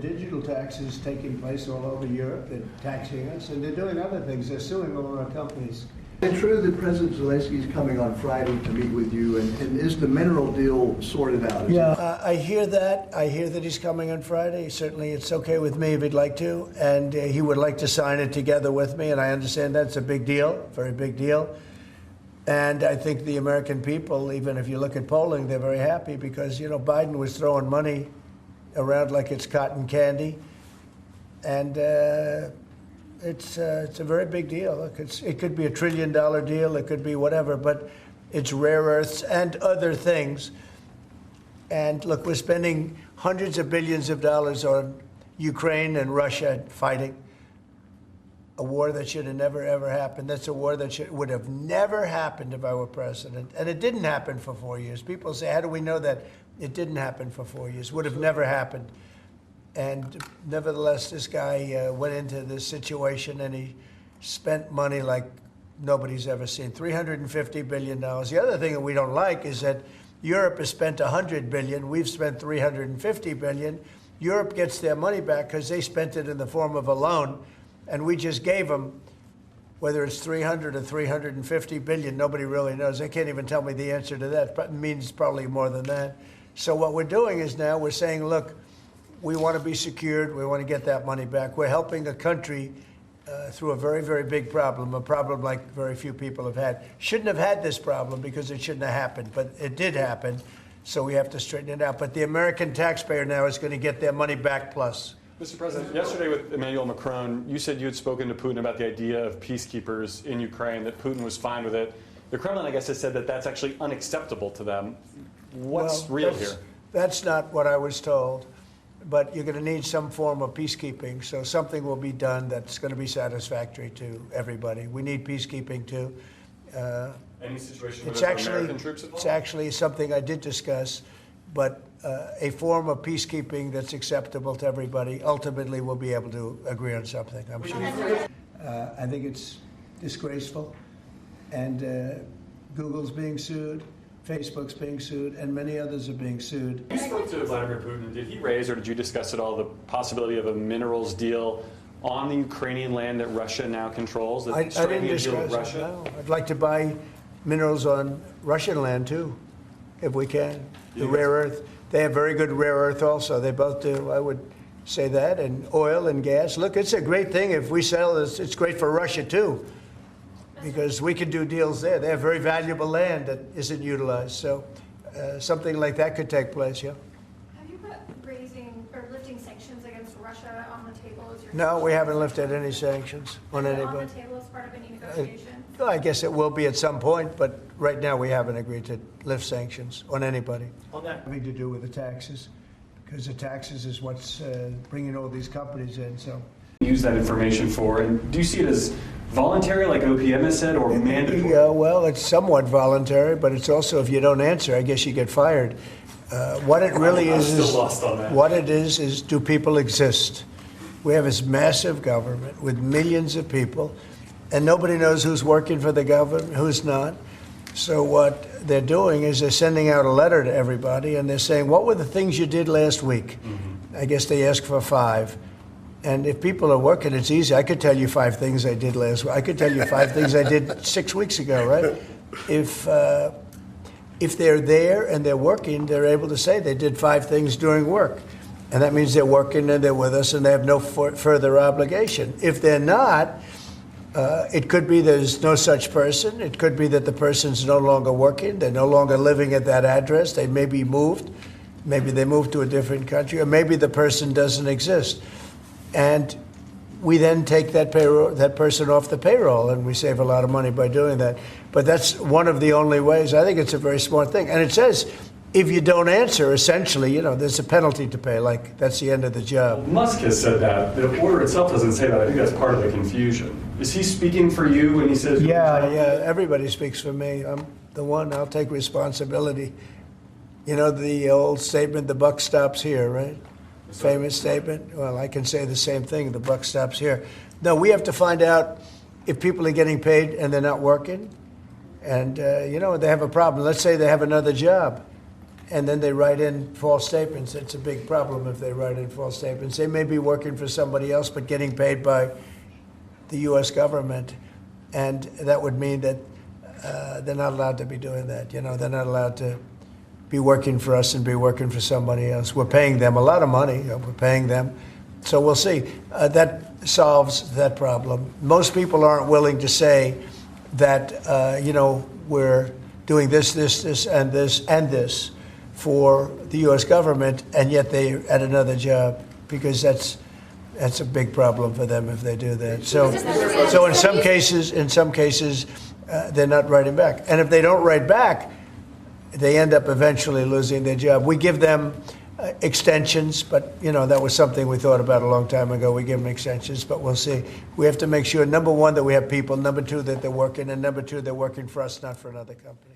Digital taxes taking place all over Europe. They're taxing us, and they're doing other things. They're suing all our companies. Is it true that President Zelenskyy is coming on Friday to meet with you, and is the mineral deal sorted out? I hear that. I hear that he's coming on Friday. Certainly, it's okay with me if he'd like to, and he would like to sign it together with me, and I understand that's a big deal, very big deal. And I think the American people, even if you look at polling, they're very happy because, you know, Biden was throwing money around like it's cotton candy, and it's a very big deal. Look, it could be $1 trillion deal, it could be whatever, but it's rare earths and other things. And look, we're spending hundreds of billions of dollars on Ukraine and Russia fighting a war that should have never, ever happened. That's a war that would have never happened if I were president. And it didn't happen for 4 years. People say, how do we know that? It didn't happen for 4 years. Would have never happened. And nevertheless, this guy went into this situation and he spent money like nobody's ever seen, $350 billion. The other thing that we don't like is that Europe has spent $100 billion. We've spent $350 billion. Europe gets their money back because they spent it in the form of a loan, and we just gave them, whether it's 300 or 350 billion, nobody really knows. They can't even tell me the answer to that. It means probably more than that. So what we're doing is now we're saying, look, we want to be secured. We want to get that money back. We're helping a country through a very, very big problem, a problem like very few people have had. Shouldn't have had this problem because it shouldn't have happened, but it did happen, so we have to straighten it out. But the American taxpayer now is going to get their money back plus. Mr. President, yesterday with Emmanuel Macron, you said you had spoken to Putin about the idea of peacekeepers in Ukraine, that Putin was fine with it. The Kremlin, I guess, has said that that's actually unacceptable to them. What's real here? That's not what I was told. But you're going to need some form of peacekeeping, so something will be done that's going to be satisfactory to everybody. We need peacekeeping too. Any situation it's where actually, American troops involved? It's actually something I did discuss, but a form of peacekeeping that's acceptable to everybody. Ultimately, we'll be able to agree on something, I'm sure. I think it's disgraceful, and Google's being sued. Facebook's being sued, and many others are being sued. You spoke to Vladimir Putin. Did he raise, or did you discuss at all, the possibility of a minerals deal on the Ukrainian land that Russia now controls? I didn't discuss Russia. No. I'd like to buy minerals on Russian land, too, if we can. The rare earth. They have very good rare earth also. They both do. I would say that. And oil and gas. Look, it's a great thing. If we sell this, it's great for Russia, too, because we can do deals there. They have very valuable land that isn't utilized. So something like that could take place, yeah. Have you put raising or lifting sanctions against Russia on the table as your No, we haven't lifted any sanctions on anybody. on the table as part of any negotiation? I guess it will be at some point, but right now we haven't agreed to lift sanctions on anybody. On that, Having to do with the taxes, because the taxes is what's bringing all these companies in. So use that information for, and do you see it as voluntary, like OPM has said, or mandatory? Yeah, well, it's somewhat voluntary, but it's also, if you don't answer, I guess you get fired. What it really I'm is, still lost on that. What it is do people exist? We have this massive government with millions of people, and nobody knows who's working for the government, who's not. So what they're doing is they're sending out a letter to everybody, and they're saying, what were the things you did last week? Mm-hmm. I guess they ask for 5. And if people are working, it's easy. I could tell you 5 things I did last week. I could tell you 5 things I did 6 weeks ago, right? If they're there and they're working, they're able to say they did 5 things during work. And that means they're working and they're with us and they have no further obligation. If they're not, it could be there's no such person. It could be that the person's no longer working. They're no longer living at that address. They may be moved. Maybe they moved to a different country, or maybe the person doesn't exist. And we then take that person off the payroll, and we save a lot of money by doing that. But that's one of the only ways. I think it's a very smart thing. And it says, if you don't answer, essentially, you know, there's a penalty to pay. Like, that's the end of the job. Well, Musk has said that. The order itself doesn't say that. I think that's part of the confusion. Is he speaking for you when he says... Yeah, everybody speaks for me. I'm the one. I'll take responsibility. You know the old statement, the buck stops here, right? Famous statement. Well, I can say the same thing. The buck stops here. No, we have to find out if people are getting paid and they're not working, and you know, they have a problem. Let's say they have another job, and then they write in false statements. It's a big problem if they write in false statements. They may be working for somebody else, but getting paid by the U.S. government, and that would mean that they're not allowed to be doing that. You know, they're not allowed to be working for us and be working for somebody else. We're paying them a lot of money. We're paying them. So we'll see. That solves that problem. Most people aren't willing to say that, you know, we're doing this, and this for the U.S. government, and yet they're at another job, because that's a big problem for them if they do that. So in some cases, they're not writing back. And if they don't write back, they end up eventually losing their job. We give them extensions, but, you know, that was something we thought about a long time ago. We give them extensions, but we'll see. We have to make sure, number one, that we have people, number two, that they're working, and number two, they're working for us, not for another company.